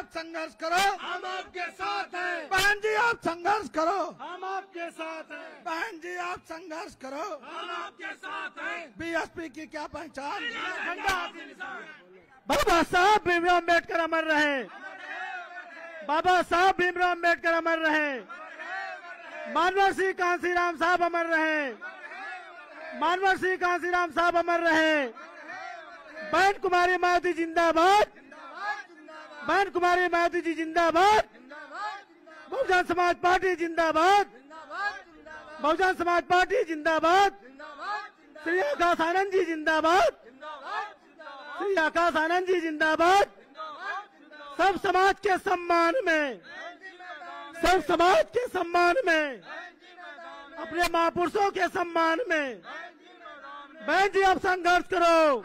आप संघर्ष करो, हम आपके साथ हैं। बहन जी आप संघर्ष करो, हम आपके साथ हैं। बहन जी आप संघर्ष करो, हम आपके साथ हैं। बीएसपी की क्या पहचान? झंडा हाथी निशान। बाबा साहब भीमराव अम्बेडकर अमर रहे, बाबा साहब भीमराव अम्बेडकर अमर रहे, मानवर सिंह कांसीराम साहब अमर रहे, मानवर सिंह कांसीराम साहब अमर रहे। बहन कुमारी मायावती जिंदाबाद, बहन कुमारी मायावती जी जिंदाबाद, बहुजन समाज पार्टी जिंदाबाद, बहुजन समाज पार्टी जिंदाबाद, श्री आकाश आनंद जी जिंदाबाद, श्री आकाश आनंद जी जिंदाबाद। सब समाज के सम्मान में, सब समाज के सम्मान में, अपने महापुरुषों के सम्मान में बहन जी आप संघर्ष करो,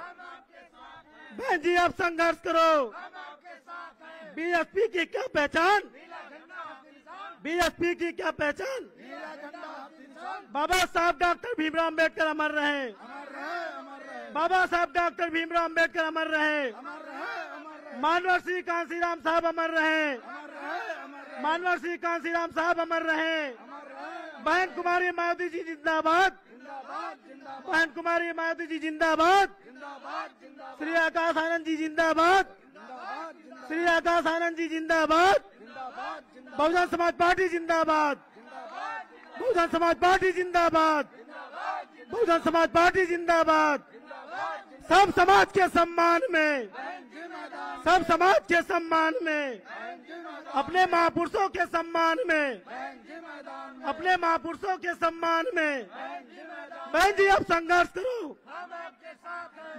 बहन जी आप संघर्ष करो। बीएसपी की क्या पहचान, बीएसपी की क्या पहचान? बाबा साहब डॉक्टर भीमराव अम्बेडकर अमर रहे, बाबा साहब डॉक्टर भीमराव अम्बेडकर अमर रहे, मानवर सिंह कांसीराम साहब अमर रहे, मानवर सिंह कांसीराम साहब अमर रहे। बहन कुमारी मायावती जी जिंदाबाद, बहन कुमारी मायावती जी जिंदाबाद, श्री आकाश आनंद जी जिंदाबाद, श्री आकाश आनंद जी जिंदाबाद, बहुजन समाज पार्टी जिंदाबाद, बहुजन समाज पार्टी जिंदाबाद, बहुजन समाज पार्टी जिंदाबाद। सब समाज के सम्मान में, सब समाज के सम्मान में, अपने महापुरुषों के सम्मान में, अपने महापुरुषों के सम्मान में बहन जी आप संघर्ष करो,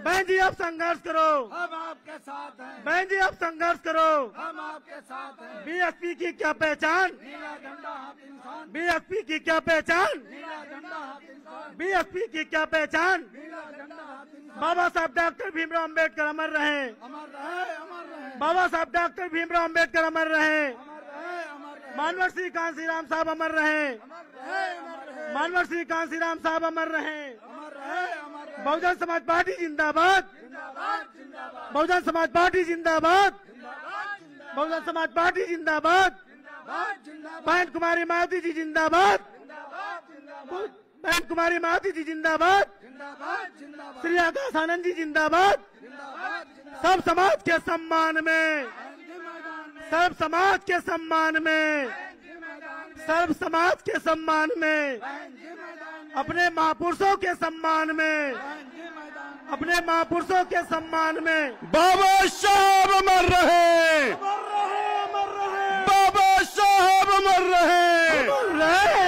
बहन जी आप संघर्ष करो, हम आपके साथ हैं। बहन जी आप संघर्ष करो। हम आपके साथ हैं। बीएसपी की क्या पहचान, नीला झंडा हाथी निशान। बीएसपी की क्या पहचान, नीला झंडा हाथी निशान। बीएसपी की क्या पहचान? नीला झंडा हाथी निशान। बाबा साहब डॉक्टर भीमराव अम्बेडकर अमर रहे, अमर रहे, अमर रहे, बाबा साहब डॉक्टर भीमराव अम्बेडकर अमर रहे, अमर रहे, अमर रहे, मानवर सिंह कांसीराम साहब अमर रहे, अमर रहे, अमर रहे, मानवर सिंह कांसीराम साहब अमर रहे। अमर रहे, अमर रहे। बहुजन समाज पार्टी जिंदाबाद, जिंदाबाद, जिंदाबाद, बहुजन समाज पार्टी जिंदाबाद, जिंदाबाद, जिंदाबाद, बहुजन समाज पार्टी जिंदाबाद। जिंदाबाद, जिंदाबाद, बहन कुमारी मायावती जी जिंदाबाद, जिंदाबाद, जिंदाबाद, बहन कुमारी मायावती जी जिंदाबाद, जिंदाबाद, जिंदाबाद, श्री आकाश आनंद जी जिंदाबाद। जिंदाबाद, जिंदाबाद। सब समाज के सम्मान में, गांधी मैदान में, सब समाज के सम्मान में, गांधी मैदान में, सब समाज के सम्मान में, गांधी मैदान में, अपने महापुरुषों के सम्मान में, गांधी मैदान में, अपने महापुरुषों के सम्मान में बाबा साहब अमर रहे, अमर रहे, अमर रहे, बाबा साहब अमर रहे,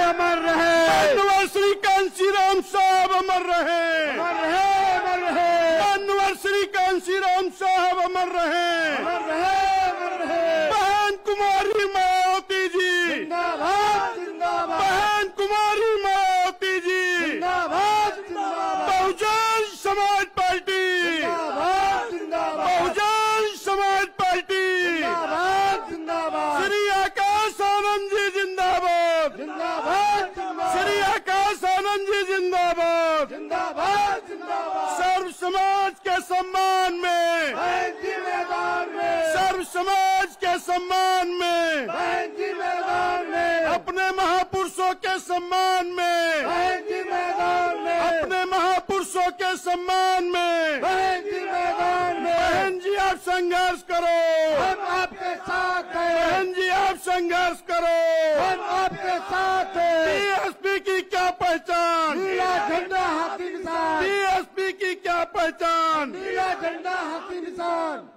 अमर रहे, मानवर श्री कांसीराम साहब अमर रहे, अमर रहे, अमर रहे, मानवर श्री कांसीराम साहब अमर रहे, अमर रहे, अमर रहे। बहन कुमारी मायावती जी जिंदाबाद, जिंदाबाद, बहन कुमारी मायावती जी जिंदाबाद, जिंदाबाद, बहुजन समाज पार्टी, जिंदाबाद, जिंदाबाद, बहुजन समाज पार्टी, जिंदाबाद, जिंदाबाद, श्री आकाश आनंद जी जिंदाबाद, जिंदाबाद, जिंदाबाद, श्री आकाश आनंद जी जिंदाबाद। जिंदाबाद, जिंदाबाद। सर्व समाज के सम्मान में, गांधी मैदान में, सर्व समाज के सम्मान में, गांधी मैदान में, अपने महापुरुषों के सम्मान में, गांधी मैदान में, अपने महापुरुषों के सम्मान में गांधी मैदान में बहन जी आप संघर्ष करो, हम आपके साथ हैं, बहन जी आप संघर्ष करो। हम आपके साथ हैं। बीएसपी की क्या पहचान, नीला झंडा हाथी निशान, बीएसपी की क्या पहचान? नीला झंडा हाथी निशान।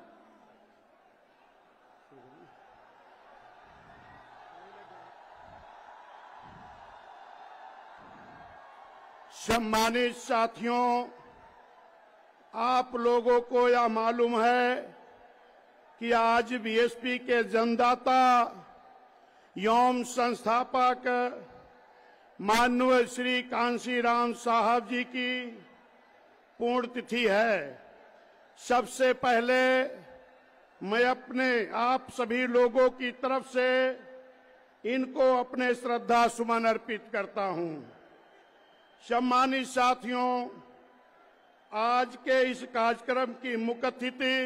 सम्मानित साथियों, आप लोगों को यह मालूम है कि आज बीएसपी के जन्मदाता एवं संस्थापक माननीय श्री कांसीराम साहब जी की पुण्यतिथि है। सबसे पहले मैं अपने आप सभी लोगों की तरफ से इनको अपने श्रद्धा सुमन अर्पित करता हूं। सम्मानित साथियों, आज के इस कार्यक्रम की मुख्य अतिथि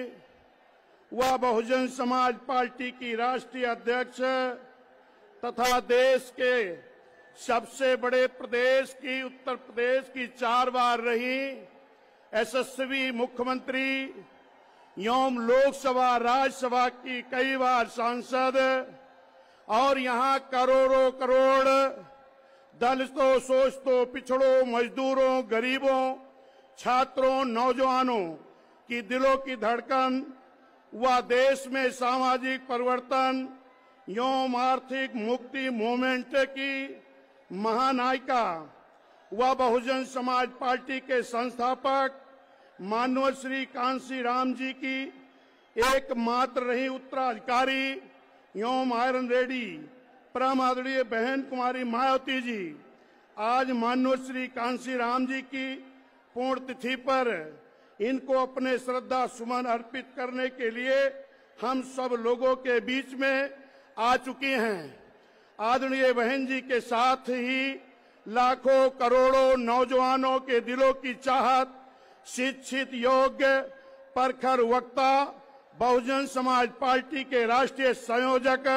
व बहुजन समाज पार्टी की राष्ट्रीय अध्यक्ष तथा देश के सबसे बड़े प्रदेश की उत्तर प्रदेश की 4 बार रही यशस्वी मुख्यमंत्री एवं लोकसभा राज्यसभा की कई बार सांसद और यहां करोड़ों करोड़ दलितों, शोषितों, पिछड़ों, मजदूरों, गरीबों, छात्रों, नौजवानों की दिलों की धड़कन व देश में सामाजिक परिवर्तन एवं आर्थिक मुक्ति मूवमेंट की महानायिका व बहुजन समाज पार्टी के संस्थापक माननीय श्री कांशी राम जी की एकमात्र रही उत्तराधिकारी एवं आयरन रेडी परम आदरणीय बहन कुमारी मायावती जी आज माननीय श्री कांशी राम जी की पुण्यतिथि पर इनको अपने श्रद्धा सुमन अर्पित करने के लिए हम सब लोगों के बीच में आ चुकी हैं। आदरणीय बहन जी के साथ ही लाखों करोड़ों नौजवानों के दिलों की चाहत, शिक्षित, योग्य, प्रखर वक्ता, बहुजन समाज पार्टी के राष्ट्रीय संयोजक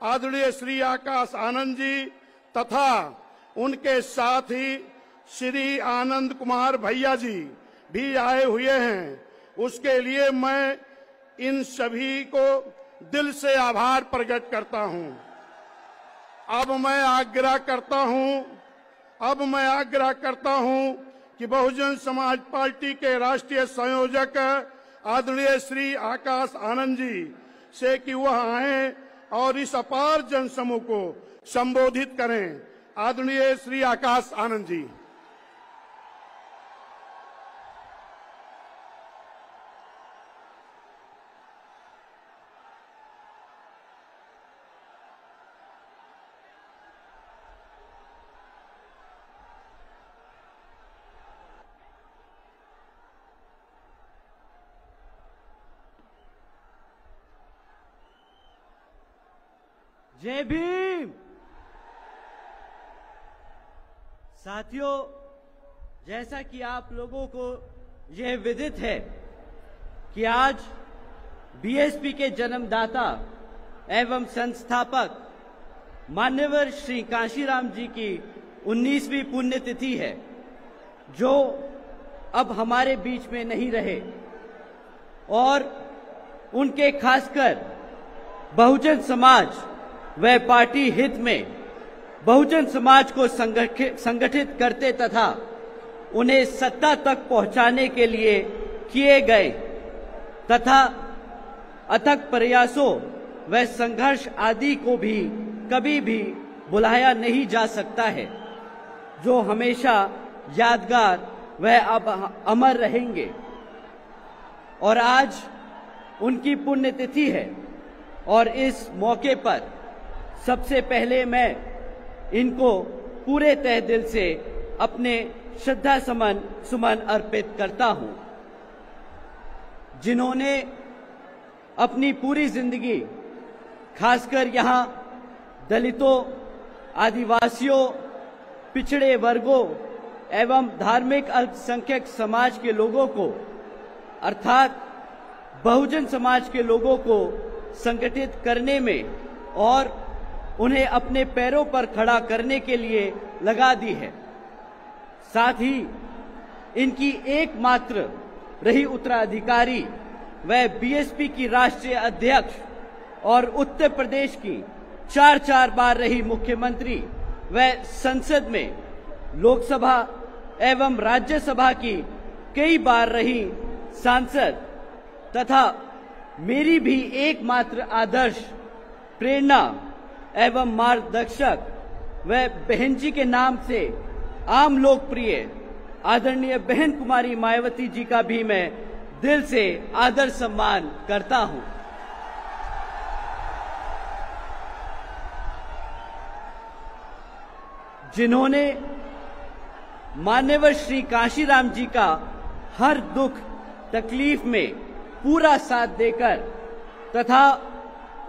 आदरणीय श्री आकाश आनंद जी तथा उनके साथ ही श्री आनंद कुमार भैया जी भी आए हुए हैं। उसके लिए मैं इन सभी को दिल से आभार प्रकट करता हूं। अब मैं आग्रह करता हूं कि बहुजन समाज पार्टी के राष्ट्रीय संयोजक आदरणीय श्री आकाश आनंद जी से कि वह आए और इस अपार जनसमूह को संबोधित करें। आदरणीय श्री आकाश आनंद जी। जय भीम। साथियों, जैसा कि आप लोगों को यह विदित है कि आज बीएसपी के जन्मदाता एवं संस्थापक मान्यवर श्री कांशीराम जी की 19वीं पुण्यतिथि है, जो अब हमारे बीच में नहीं रहे और उनके खासकर बहुजन समाज व पार्टी हित में बहुजन समाज को संगठित करते तथा उन्हें सत्ता तक पहुंचाने के लिए किए गए तथा अथक प्रयासों व संघर्ष आदि को भी कभी भी भुलाया नहीं जा सकता है, जो हमेशा यादगार व अमर रहेंगे। और आज उनकी पुण्यतिथि है और इस मौके पर सबसे पहले मैं इनको पूरे तहे दिल से अपने श्रद्धा सुमन अर्पित करता हूं, जिन्होंने अपनी पूरी जिंदगी खासकर यहां दलितों, आदिवासियों, पिछड़े वर्गों एवं धार्मिक अल्पसंख्यक समाज के लोगों को अर्थात बहुजन समाज के लोगों को संगठित करने में और उन्हें अपने पैरों पर खड़ा करने के लिए लगा दी है। साथ ही इनकी एकमात्र रही उत्तराधिकारी व बीएसपी की राष्ट्रीय अध्यक्ष और उत्तर प्रदेश की 4 बार रही मुख्यमंत्री व संसद में लोकसभा एवं राज्यसभा की कई बार रही सांसद तथा मेरी भी एकमात्र आदर्श, प्रेरणा एवं मार्गदर्शक व बहन जी के नाम से आम लोकप्रिय आदरणीय बहन कुमारी मायावती जी का भी मैं दिल से आदर सम्मान करता हूं। जिन्होंने मान्यवर श्री कांशीराम जी का हर दुख तकलीफ में पूरा साथ देकर तथा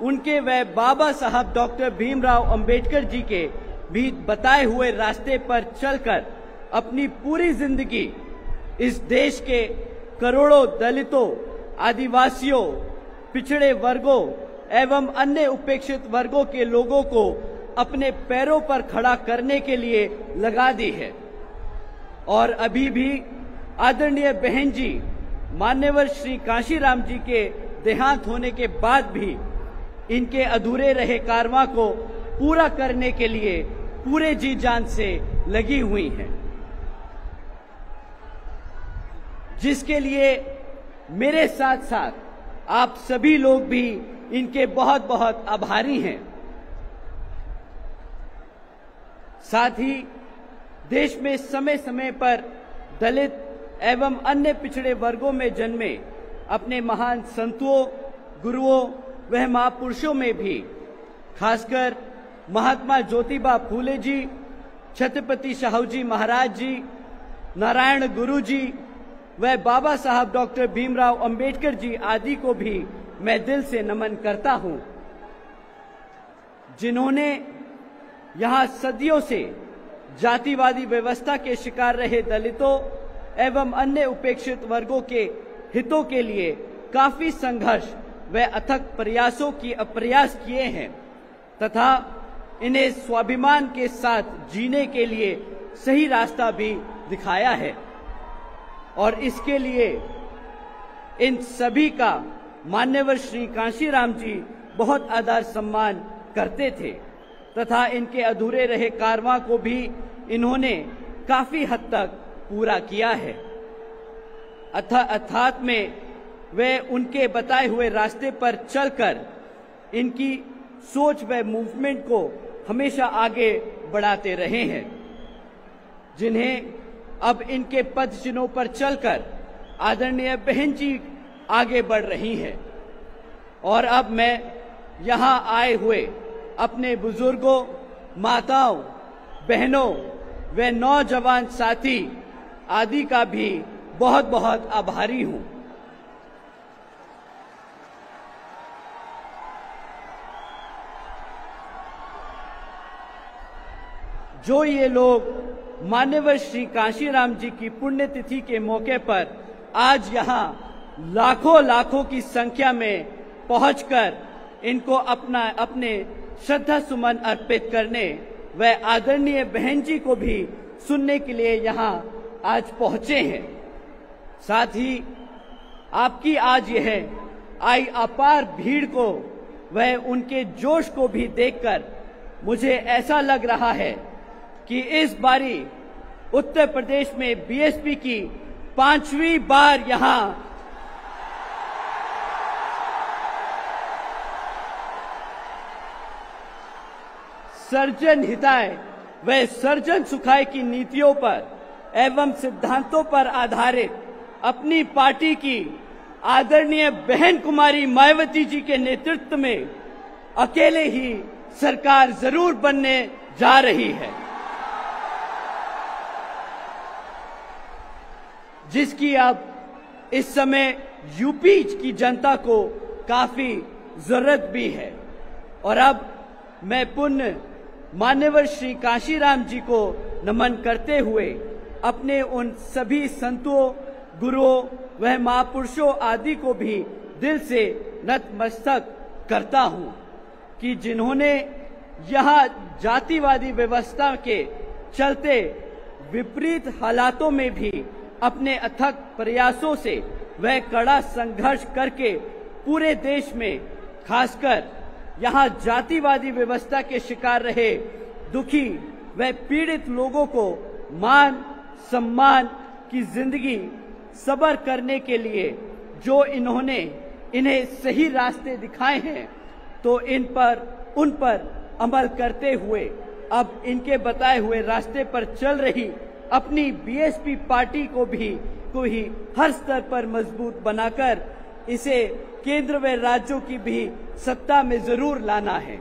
उनके व बाबा साहब डॉक्टर भीमराव अंबेडकर जी के भी बताए हुए रास्ते पर चलकर अपनी पूरी जिंदगी इस देश के करोड़ों दलितों, आदिवासियों, पिछड़े वर्गों एवं अन्य उपेक्षित वर्गों के लोगों को अपने पैरों पर खड़ा करने के लिए लगा दी है। और अभी भी आदरणीय बहन जी मान्यवर श्री कांशीराम जी के देहांत होने के बाद भी इनके अधूरे रहे कारवां को पूरा करने के लिए पूरे जी जान से लगी हुई हैं, जिसके लिए मेरे साथ साथ आप सभी लोग भी इनके बहुत बहुत आभारी हैं। साथ ही देश में समय समय पर दलित एवं अन्य पिछड़े वर्गों में जन्मे अपने महान संतों, गुरुओं व महापुरुषों में भी खासकर महात्मा ज्योतिबा फूले जी, छत्रपति शाहू जी महाराज जी, नारायण गुरु जी व बाबा साहब डॉक्टर भीमराव अंबेडकर जी आदि को भी मैं दिल से नमन करता हूं, जिन्होंने यहां सदियों से जातिवादी व्यवस्था के शिकार रहे दलितों एवं अन्य उपेक्षित वर्गों के हितों के लिए काफी संघर्ष व अथक प्रयास किए हैं तथा इन्हें स्वाभिमान के साथ जीने के लिए सही रास्ता भी दिखाया है। और इसके लिए इन सभी का मान्यवर श्री कांशीराम जी बहुत आदर सम्मान करते थे तथा इनके अधूरे रहे कारवां को भी इन्होंने काफी हद तक पूरा किया है। अर्थात में वे उनके बताए हुए रास्ते पर चलकर इनकी सोच व मूवमेंट को हमेशा आगे बढ़ाते रहे हैं, जिन्हें अब इनके पद चिन्हों पर चलकर आदरणीय बहन जी आगे बढ़ रही हैं। और अब मैं यहाँ आए हुए अपने बुजुर्गों, माताओं, बहनों व नौजवान साथी आदि का भी बहुत बहुत आभारी हूँ। जो ये लोग मान्यवर श्री कांशीराम जी की पुण्यतिथि के मौके पर आज यहाँ लाखों की संख्या में पहुंचकर इनको अपने श्रद्धा सुमन अर्पित करने व आदरणीय बहन जी को भी सुनने के लिए यहाँ आज पहुंचे हैं। साथ ही आपकी आज यह आई अपार भीड़ को व उनके जोश को भी देखकर मुझे ऐसा लग रहा है कि इस बारी उत्तर प्रदेश में बीएसपी की 5वीं बार यहाँ सर्जन हिताय व सर्जन सुखाय की नीतियों पर एवं सिद्धांतों पर आधारित अपनी पार्टी की आदरणीय बहन कुमारी मायावती जी के नेतृत्व में अकेले ही सरकार जरूर बनने जा रही है, जिसकी अब इस समय यूपी की जनता को काफी जरूरत भी है। और अब मैं पुण्य मान्यवर श्री कांशीराम जी को नमन करते हुए अपने उन सभी संतों, गुरुओं व महापुरुषों आदि को भी दिल से नतमस्तक करता हूँ कि जिन्होंने यहाँ जातिवादी व्यवस्था के चलते विपरीत हालातों में भी अपने अथक प्रयासों से वह कड़ा संघर्ष करके पूरे देश में खासकर यहाँ जातिवादी व्यवस्था के शिकार रहे दुखी व पीड़ित लोगों को मान सम्मान की जिंदगी सबर करने के लिए जो इन्होंने इन्हें सही रास्ते दिखाए हैं, तो उन पर अमल करते हुए अब इनके बताए हुए रास्ते पर चल रही अपनी बीएसपी पार्टी को ही हर स्तर पर मजबूत बनाकर इसे केंद्र व राज्यों की भी सत्ता में जरूर लाना है।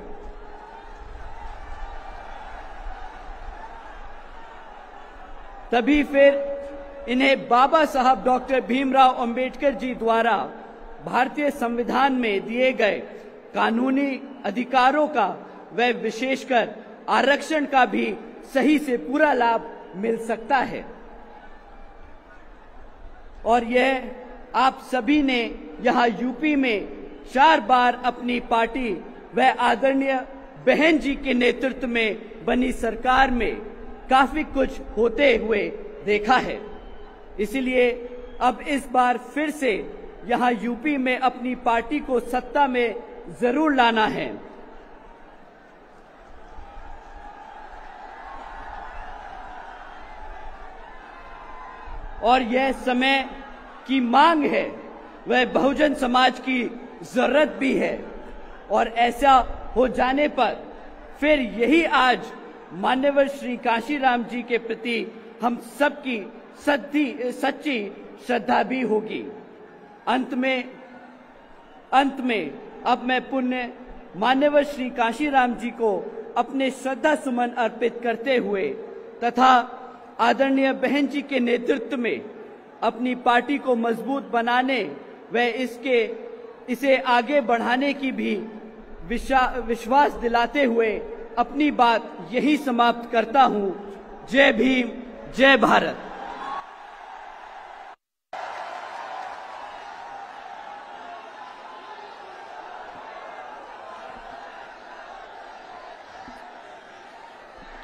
तभी फिर इन्हें बाबा साहब डॉक्टर भीमराव अंबेडकर जी द्वारा भारतीय संविधान में दिए गए कानूनी अधिकारों का व विशेषकर आरक्षण का भी सही से पूरा लाभ मिल सकता है। और यह आप सभी ने यहाँ यूपी में 4 बार अपनी पार्टी व आदरणीय बहन जी के नेतृत्व में बनी सरकार में काफी कुछ होते हुए देखा है। इसलिए अब इस बार फिर से यहाँ यूपी में अपनी पार्टी को सत्ता में जरूर लाना है। और यह समय की मांग है, वह बहुजन समाज की जरूरत भी है। और ऐसा हो जाने पर फिर यही आज मान्यवर श्री कांशीराम जी के प्रति हम सबकी सच्ची श्रद्धा भी होगी। अंत में अब मैं पुण्य मान्यवर श्री कांशीराम जी को अपने श्रद्धा सुमन अर्पित करते हुए तथा आदरणीय बहन जी के नेतृत्व में अपनी पार्टी को मजबूत बनाने व इसे आगे बढ़ाने की भी विश्वास दिलाते हुए अपनी बात यही समाप्त करता हूं। जय भीम, जय भारत।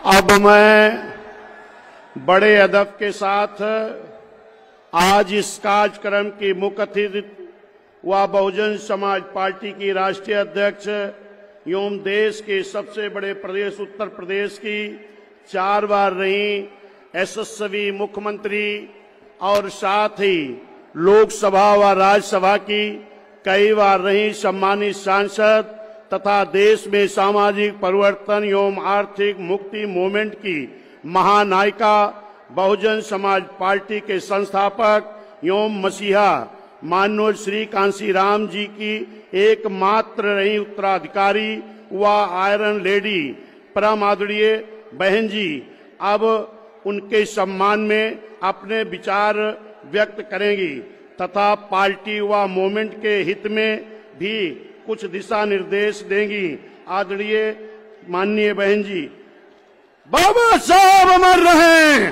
अब मैं बड़े अदब के साथ आज इस कार्यक्रम की मुख्य अतिथि व बहुजन समाज पार्टी की राष्ट्रीय अध्यक्ष एवं देश के सबसे बड़े प्रदेश उत्तर प्रदेश की 4 बार रही यशस्वी मुख्यमंत्री और साथ ही लोकसभा व राज्यसभा की कई बार रही सम्मानित सांसद तथा देश में सामाजिक परिवर्तन एवं आर्थिक मुक्ति मूवमेंट की महानायिका बहुजन समाज पार्टी के संस्थापक एवं मसीहा माननीय श्री कांशीराम जी की एकमात्र रही उत्तराधिकारी व आयरन लेडी परम आदरणीय बहन जी अब उनके सम्मान में अपने विचार व्यक्त करेंगी तथा पार्टी व मूवमेंट के हित में भी कुछ दिशा निर्देश देंगी। आदरणीय माननीय बहन जी। बाबा साहब अमर रहे,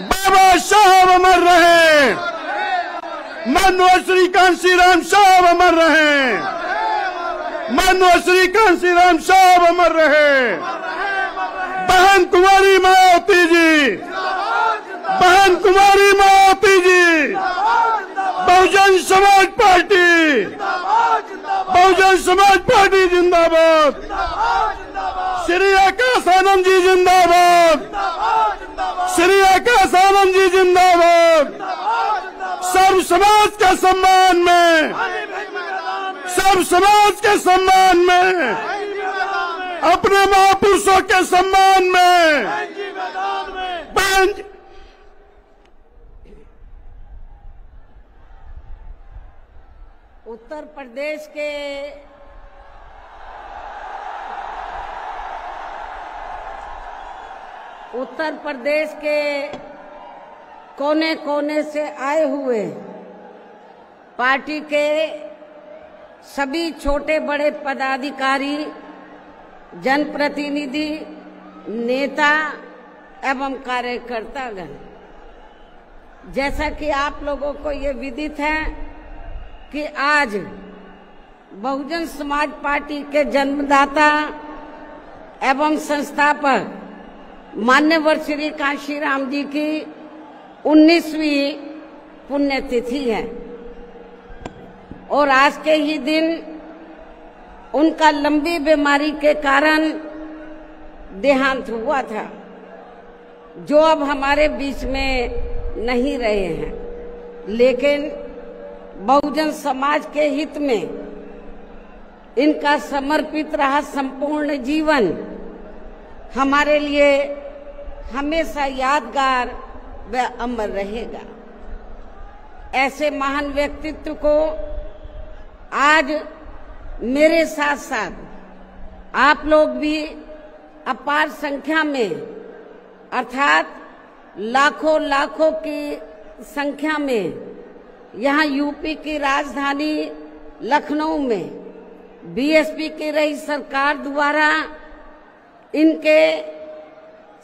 बाबा साहब अमर रहे, माननीय श्री कांशीराम साहब अमर रहे, माननीय श्री कांशीराम साहब अमर रहे। बहन कुमारी मायावती जी, बहन कुमारी मायावती जी, बहुजन समाज पार्टी, बहुजन समाज पार्टी जिंदाबाद। श्री आकाश आनंद जी जिंदाबाद, श्री आकाश आनंद जी जिंदाबाद। सर्व समाज के सम्मान में, सर्व समाज के सम्मान में, अपने महापुरुषों के सम्मान में बहन उत्तर प्रदेश के कोने कोने से आए हुए पार्टी के सभी छोटे बड़े पदाधिकारी, जनप्रतिनिधि, नेता एवं कार्यकर्तागण, जैसा कि आप लोगों को ये विदित है कि आज बहुजन समाज पार्टी के जन्मदाता एवं संस्थापक मान्यवर श्री कांशीराम जी की 19वीं पुण्यतिथि है और आज के ही दिन उनका लंबी बीमारी के कारण देहांत हुआ था, जो अब हमारे बीच में नहीं रहे हैं। लेकिन बहुजन समाज के हित में इनका समर्पित रहा संपूर्ण जीवन हमारे लिए हमेशा यादगार व अमर रहेगा। ऐसे महान व्यक्तित्व को आज मेरे साथ साथ आप लोग भी अपार संख्या में, अर्थात लाखों लाखों की संख्या में यहाँ यूपी की राजधानी लखनऊ में बीएसपी की रही सरकार द्वारा इनके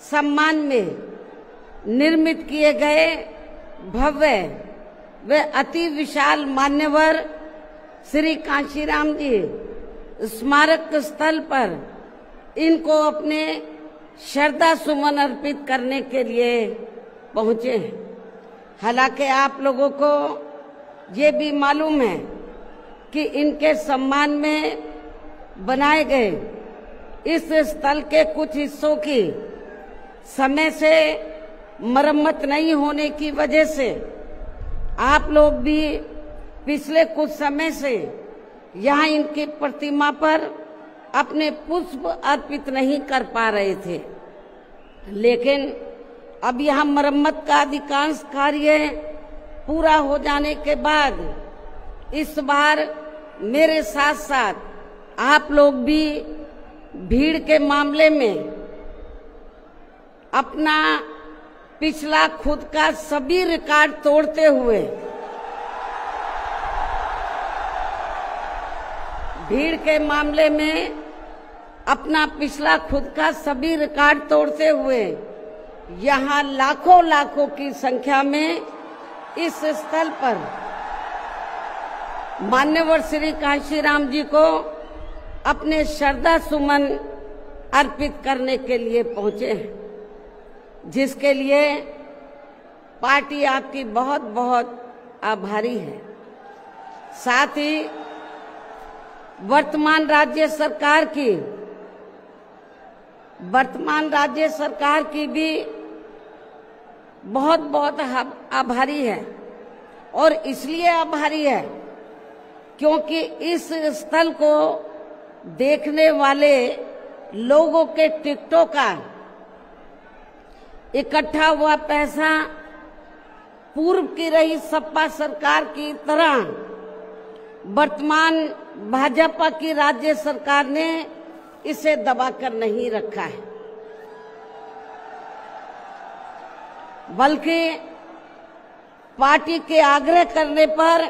सम्मान में निर्मित किए गए भव्य व अति विशाल मान्यवर श्री कांशीराम जी स्मारक स्थल पर इनको अपने श्रद्धा सुमन अर्पित करने के लिए पहुंचे हैं। हालांकि आप लोगों को ये भी मालूम है कि इनके सम्मान में बनाए गए इस स्थल के कुछ हिस्सों की समय से मरम्मत नहीं होने की वजह से आप लोग भी पिछले कुछ समय से यहाँ इनकी प्रतिमा पर अपने पुष्प अर्पित नहीं कर पा रहे थे। लेकिन अब यहाँ मरम्मत का अधिकांश कार्य पूरा हो जाने के बाद इस बार मेरे साथ साथ आप लोग भी भीड़ के मामले में अपना पिछला खुद का सभी रिकॉर्ड तोड़ते हुए अपना पिछला खुद का सभी रिकॉर्ड तोड़ते हुए यहाँ लाखों लाखों की संख्या में इस स्थल पर मान्यवर श्री कांशीराम जी को अपने श्रद्धा सुमन अर्पित करने के लिए पहुंचे हैं, जिसके लिए पार्टी आपकी बहुत बहुत आभारी है। साथ ही वर्तमान राज्य सरकार की भी बहुत बहुत आभारी है। और इसलिए आभारी है क्योंकि इस स्थल को देखने वाले लोगों के टिकटों का इकट्ठा हुआ पैसा पूर्व की रही सपा सरकार की तरह वर्तमान भाजपा की राज्य सरकार ने इसे दबाकर नहीं रखा है, बल्कि पार्टी के आग्रह करने पर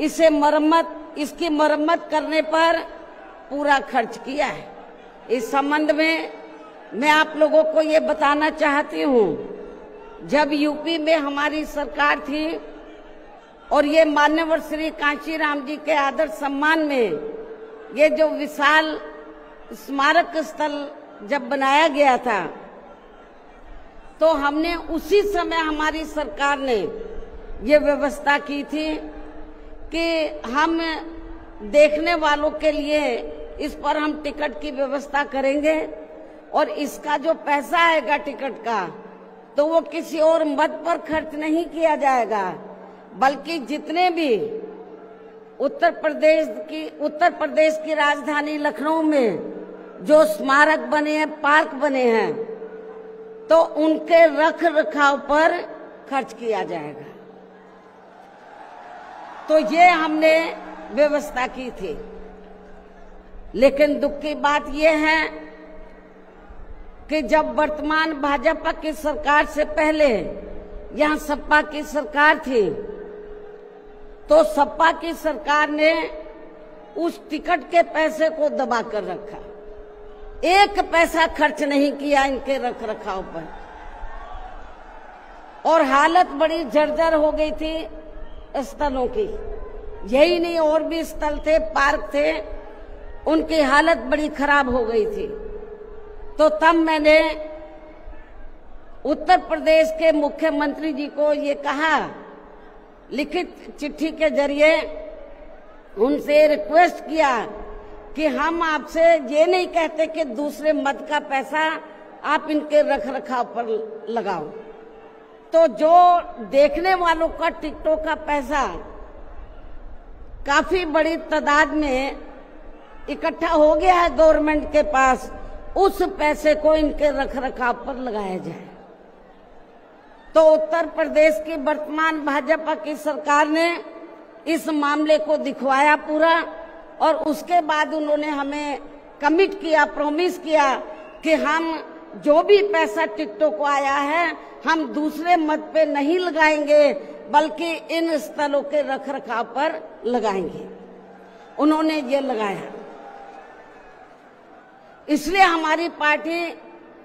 इसकी मरम्मत करने पर पूरा खर्च किया है। इस संबंध में मैं आप लोगों को ये बताना चाहती हूँ, जब यूपी में हमारी सरकार थी और ये मान्यवर श्री कांशीराम जी के आदर सम्मान में ये जो विशाल स्मारक स्थल जब बनाया गया था, तो हमने उसी समय हमारी सरकार ने ये व्यवस्था की थी कि हम देखने वालों के लिए इस पर हम टिकट की व्यवस्था करेंगे और इसका जो पैसा आएगा टिकट का, तो वो किसी और मद पर खर्च नहीं किया जाएगा, बल्कि जितने भी उत्तर प्रदेश की राजधानी लखनऊ में जो स्मारक बने हैं, पार्क बने हैं, तो उनके रख रखाव पर खर्च किया जाएगा। तो ये हमने व्यवस्था की थी। लेकिन दुख की बात यह है कि जब वर्तमान भाजपा की सरकार से पहले यहाँ सपा की सरकार थी, तो सपा की सरकार ने उस टिकट के पैसे को दबा कर रखा, एक पैसा खर्च नहीं किया इनके रख रखाव पर, और हालत बड़ी जर्जर हो गई थी स्थलों की। यही नहीं, और भी स्थल थे, पार्क थे, उनकी हालत बड़ी खराब हो गई थी। तो तब मैंने उत्तर प्रदेश के मुख्यमंत्री जी को ये कहा, लिखित चिट्ठी के जरिए उनसे रिक्वेस्ट किया कि हम आपसे ये नहीं कहते कि दूसरे मद का पैसा आप इनके रख रखाव पर लगाओ, तो जो देखने वालों का टिकटों का पैसा काफी बड़ी तादाद में इकट्ठा हो गया है गवर्नमेंट के पास, उस पैसे को इनके रख रखाव पर लगाया जाए। तो उत्तर प्रदेश की वर्तमान भाजपा की सरकार ने इस मामले को दिखवाया पूरा, और उसके बाद उन्होंने हमें कमिट किया, प्रॉमिस किया कि हम जो भी पैसा टिकटों को आया है हम दूसरे मद पे नहीं लगाएंगे, बल्कि इन स्थलों के रख रखाव पर लगाएंगे। उन्होंने ये लगाया, इसलिए हमारी पार्टी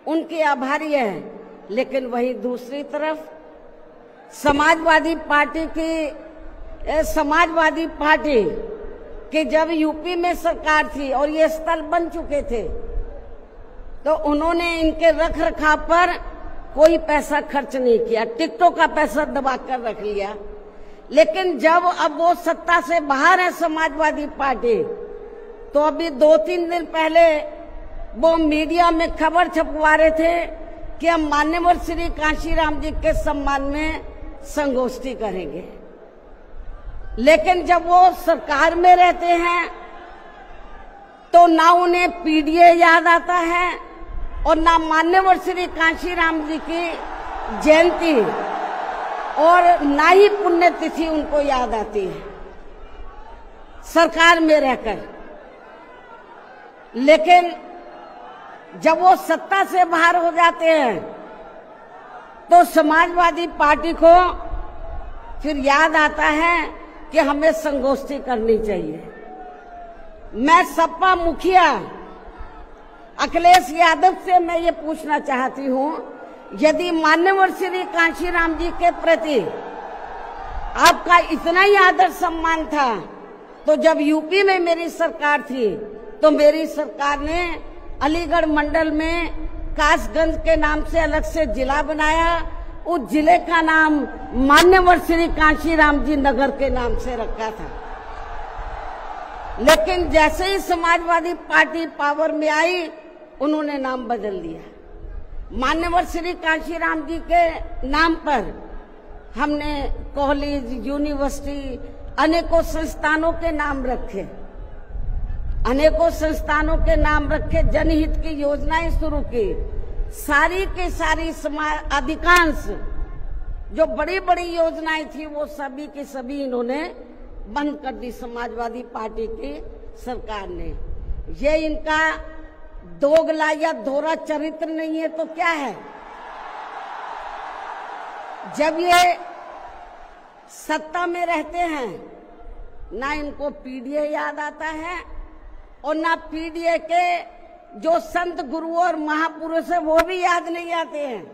उनकी आभारी है। लेकिन वहीं दूसरी तरफ समाजवादी पार्टी की समाजवादी पार्टी कि जब यूपी में सरकार थी और ये स्थल बन चुके थे तो उन्होंने इनके रख रखाव पर कोई पैसा खर्च नहीं किया, टिकटों का पैसा दबा कर रख लिया। लेकिन जब अब वो सत्ता से बाहर है समाजवादी पार्टी, तो अभी 2-3 दिन पहले वो मीडिया में खबर छपवा रहे थे कि हम मान्यवर श्री कांशीराम जी के सम्मान में संगोष्ठी करेंगे। लेकिन जब वो सरकार में रहते हैं तो ना उन्हें पीडीए याद आता है और ना मान्यवर श्री कांशीराम जी की जयंती और ना ही पुण्यतिथि उनको याद आती है सरकार में रहकर। लेकिन जब वो सत्ता से बाहर हो जाते हैं तो समाजवादी पार्टी को फिर याद आता है कि हमें संगोष्ठी करनी चाहिए। मैं सपा मुखिया अखिलेश यादव से मैं ये पूछना चाहती हूँ, यदि मान्यवर श्री कांशीराम जी के प्रति आपका इतना ही आदर सम्मान था तो जब यूपी में मेरी सरकार थी तो मेरी सरकार ने अलीगढ़ मंडल में कासगंज के नाम से अलग से जिला बनाया, उस जिले का नाम मान्यवर श्री कांशीराम जी नगर के नाम से रखा था। लेकिन जैसे ही समाजवादी पार्टी पावर में आई उन्होंने नाम बदल दिया। मान्यवर श्री कांशीराम जी के नाम पर हमने कॉलेज, यूनिवर्सिटी, अनेकों संस्थानों के नाम रखे, अनेकों संस्थानों के नाम रखे, जनहित की योजनाएं शुरू की। सारी की सारी अधिकांश जो बड़ी बड़ी योजनाएं थी वो सभी की सभी इन्होंने बंद कर दी समाजवादी पार्टी की सरकार ने। ये इनका दोगला या दोहरा चरित्र नहीं है तो क्या है? जब ये सत्ता में रहते हैं ना इनको पीडीए याद आता है और ना पीडीए के जो संत गुरु और महापुरुष है वो भी याद नहीं आते हैं।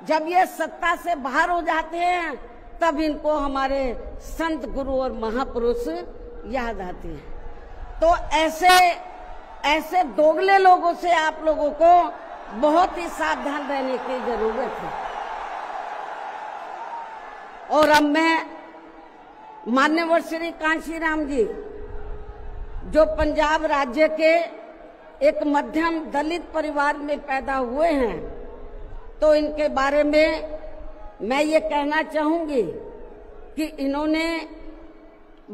जब ये सत्ता से बाहर हो जाते हैं तब इनको हमारे संत गुरु और महापुरुष याद आते हैं। तो ऐसे दोगले लोगों से आप लोगों को बहुत ही सावधान रहने की जरूरत है। और अब मैं मान्यवर श्री कांशीराम जी जो पंजाब राज्य के एक मध्यम दलित परिवार में पैदा हुए हैं तो इनके बारे में मैं ये कहना चाहूंगी कि इन्होंने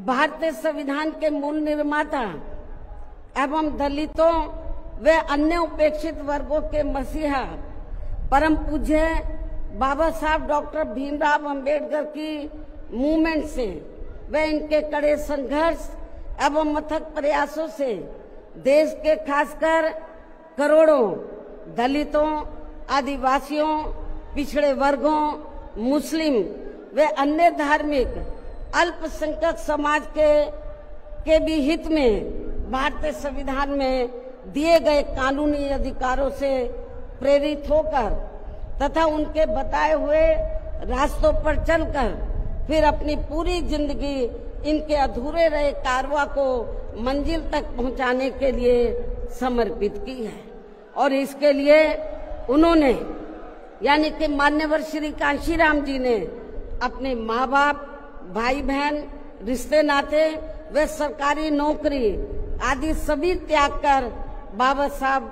भारतीय संविधान के मूल निर्माता एवं दलितों व अन्य उपेक्षित वर्गों के मसीहा परम पूज्य बाबा साहब डॉक्टर भीमराव अंबेडकर की मूवमेंट से व इनके कड़े संघर्ष एवं अथक प्रयासों से देश के खासकर करोड़ों दलितों, आदिवासियों, पिछड़े वर्गों, मुस्लिम व अन्य धार्मिक अल्पसंख्यक समाज के भी हित में भारतीय संविधान में दिए गए कानूनी अधिकारों से प्रेरित होकर तथा उनके बताए हुए रास्तों पर चलकर फिर अपनी पूरी जिंदगी इनके अधूरे रहे कारवां को मंजिल तक पहुंचाने के लिए समर्पित की है। और इसके लिए उन्होंने यानी कि मान्यवर श्री कांशीराम जी ने अपने माँ बाप, भाई बहन, रिश्ते नाते व सरकारी नौकरी आदि सभी त्याग कर बाबा साहब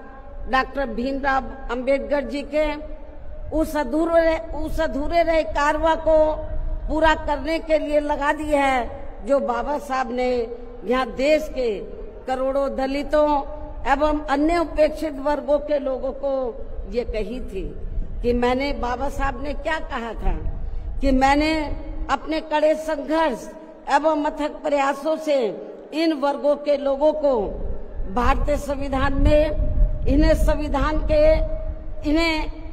डॉक्टर भीमराव अंबेडकर जी के उस अधूरे रहे कारवां को पूरा करने के लिए लगा दी है जो बाबा साहब ने यहाँ देश के करोड़ों दलितों एवं अन्य उपेक्षित वर्गों के लोगों को ये कही थी कि मैंने, बाबा साहब ने क्या कहा था कि मैंने अपने कड़े संघर्ष एवं अथक प्रयासों से इन वर्गों के लोगों को भारतीय संविधान में इन्हें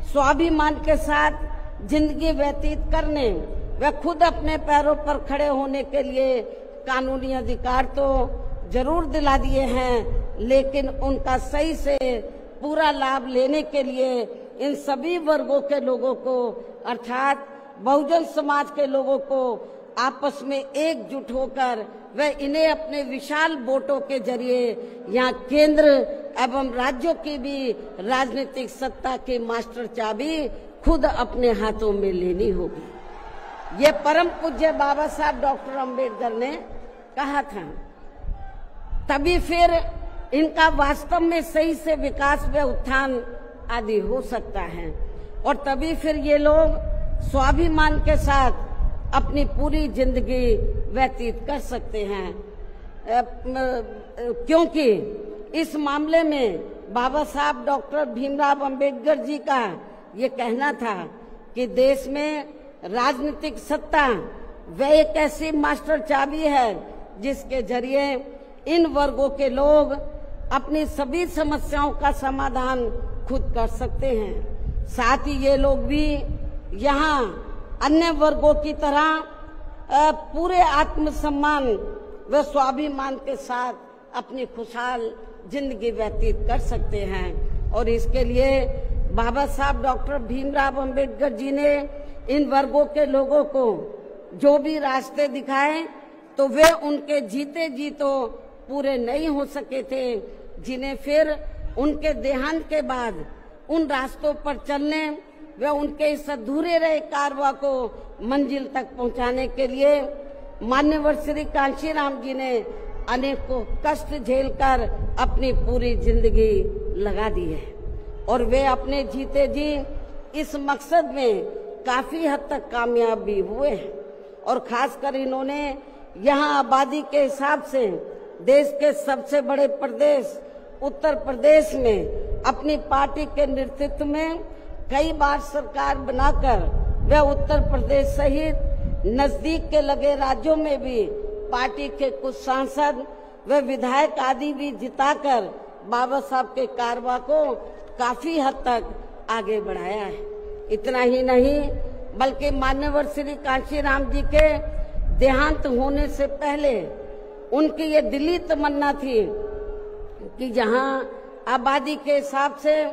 स्वाभिमान के साथ जिंदगी व्यतीत करने व खुद अपने पैरों पर खड़े होने के लिए कानूनी अधिकार तो जरूर दिला दिए हैं, लेकिन उनका सही से पूरा लाभ लेने के लिए इन सभी वर्गों के लोगों को अर्थात बहुजन समाज के लोगों को आपस में एकजुट होकर वह इन्हें अपने विशाल वोटों के जरिए यहाँ केंद्र एवं राज्यों की भी राजनीतिक सत्ता की मास्टर चाबी खुद अपने हाथों में लेनी होगी। ये परम पूज्य बाबा साहब डॉक्टर अंबेडकर ने कहा था। तभी फिर इनका वास्तव में सही से विकास व उत्थान आदि हो सकता है और तभी फिर ये लोग स्वाभिमान के साथ अपनी पूरी जिंदगी व्यतीत कर सकते हैं, क्योंकि इस मामले में बाबा साहब डॉक्टर भीमराव अंबेडकर जी का ये कहना था कि देश में राजनीतिक सत्ता वह एक ऐसी मास्टर चाबी है जिसके जरिए इन वर्गों के लोग अपनी सभी समस्याओं का समाधान खुद कर सकते हैं। साथ ही ये लोग भी यहाँ अन्य वर्गों की तरह पूरे आत्मसम्मान व स्वाभिमान के साथ अपनी खुशहाल जिंदगी व्यतीत कर सकते हैं और इसके लिए बाबा साहब डॉक्टर भीमराव अंबेडकर जी ने इन वर्गों के लोगों को जो भी रास्ते दिखाए तो वे उनके जीते जी तो पूरे नहीं हो सके थे, जिन्हें फिर उनके देहांत के बाद उन रास्तों पर चलने वे उनके इस अधूरे रहे कारवां को मंजिल तक पहुंचाने के लिए मान्यवर श्री कांशीराम जी ने अनेकों कष्ट झेलकर अपनी पूरी जिंदगी लगा दी है और वे अपने जीते जी इस मकसद में काफी हद तक कामयाब भी हुए हैं और खासकर इन्होंने यहाँ आबादी के हिसाब से देश के सबसे बड़े प्रदेश उत्तर प्रदेश में अपनी पार्टी के नेतृत्व में कई बार सरकार बनाकर वे उत्तर प्रदेश सहित नजदीक के लगे राज्यों में भी पार्टी के कुछ सांसद व विधायक आदि भी जिताकर बाबा साहब के कारवां को काफी हद तक आगे बढ़ाया है। इतना ही नहीं बल्कि मान्यवर श्री कांशीराम जी के देहांत होने से पहले उनकी ये दिली तमन्ना थी कि जहां आबादी के हिसाब से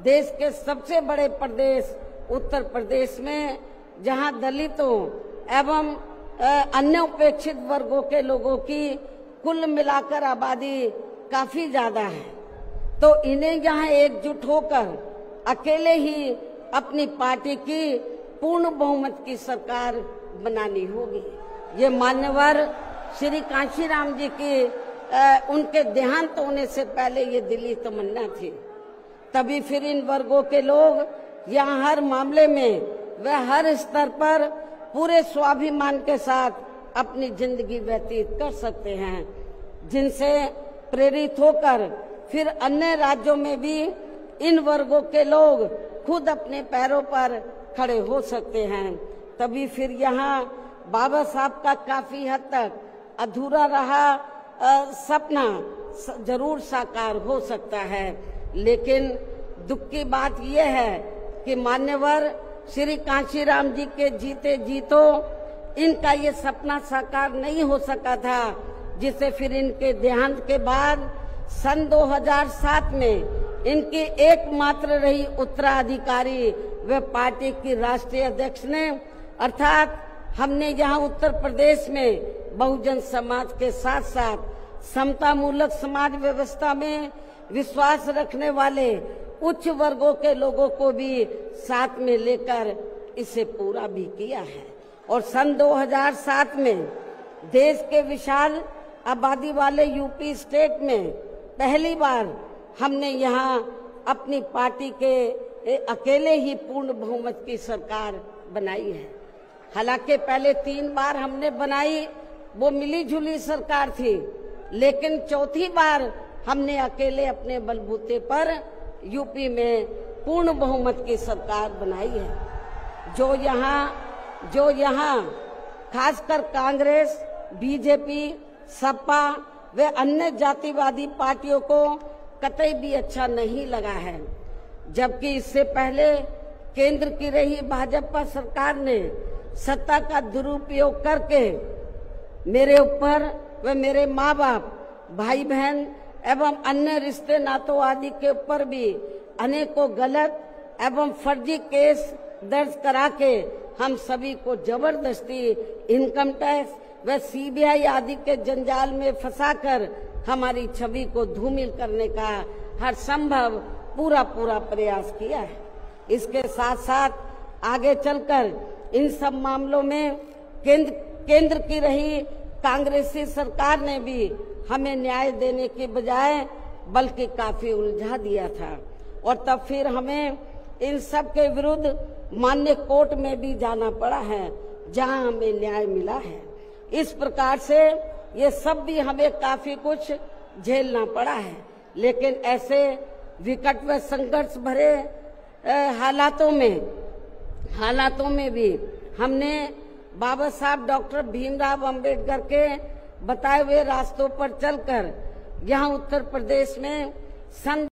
देश के सबसे बड़े प्रदेश उत्तर प्रदेश में जहां दलितों एवं अन्य उपेक्षित वर्गों के लोगों की कुल मिलाकर आबादी काफी ज्यादा है, तो इन्हें यहाँ एकजुट होकर अकेले ही अपनी पार्टी की पूर्ण बहुमत की सरकार बनानी होगी। ये मान्यवर श्री कांशीराम जी की उनके देहांत होने से पहले ये दिली तमन्ना थी। तभी फिर इन वर्गों के लोग यहाँ हर मामले में व हर स्तर पर पूरे स्वाभिमान के साथ अपनी जिंदगी व्यतीत कर सकते हैं, जिनसे प्रेरित होकर फिर अन्य राज्यों में भी इन वर्गों के लोग खुद अपने पैरों पर खड़े हो सकते हैं। तभी फिर यहाँ बाबा साहब का काफी हद तक अधूरा रहा सपना जरूर साकार हो सकता है। लेकिन दुख की बात यह है कि मान्यवर श्री कांशीराम जी के जीते जी तो इनका ये सपना साकार नहीं हो सका था, जिसे फिर इनके देहांत के बाद सन 2007 में इनकी एकमात्र रही उत्तराधिकारी व पार्टी की राष्ट्रीय अध्यक्ष ने, अर्थात हमने यहाँ उत्तर प्रदेश में बहुजन समाज के साथ साथ समता मूलक समाज व्यवस्था में विश्वास रखने वाले उच्च वर्गों के लोगों को भी साथ में लेकर इसे पूरा भी किया है। और सन 2007 में देश के विशाल आबादी वाले यूपी स्टेट में पहली बार हमने यहाँ अपनी पार्टी के अकेले ही पूर्ण बहुमत की सरकार बनाई है। हालांकि पहले 3 बार हमने बनाई, वो मिली जुली सरकार थी, लेकिन चौथी बार हमने अकेले अपने बलबूते पर यूपी में पूर्ण बहुमत की सरकार बनाई है। जो यहाँ खासकर कांग्रेस, बीजेपी, सपा व अन्य जातिवादी पार्टियों को कतई भी अच्छा नहीं लगा है, जबकि इससे पहले केंद्र की रही भाजपा सरकार ने सत्ता का दुरुपयोग करके मेरे ऊपर व मेरे माँ बाप, भाई बहन एवं अन्य रिश्ते नातों आदि के ऊपर भी अनेकों गलत एवं फर्जी केस दर्ज करा के हम सभी को जबरदस्ती इनकम टैक्स व सीबीआई आदि के जंजाल में फंसाकर हमारी छवि को धूमिल करने का हर संभव पूरा प्रयास किया है। इसके साथ साथ आगे चलकर इन सब मामलों में केंद्र की रही कांग्रेसी सरकार ने भी हमें न्याय देने की बजाय बल्कि काफी उलझा दिया था और तब फिर हमें इन सब के विरुद्ध माननीय कोर्ट में भी जाना पड़ा है, जहां हमें न्याय मिला है। इस प्रकार से ये सब भी हमें काफी कुछ झेलना पड़ा है, लेकिन ऐसे विकट व संघर्ष भरे हालातों में भी हमने बाबा साहब डॉक्टर भीमराव अंबेडकर के बताए हुए रास्तों पर चलकर यहाँ उत्तर प्रदेश में सन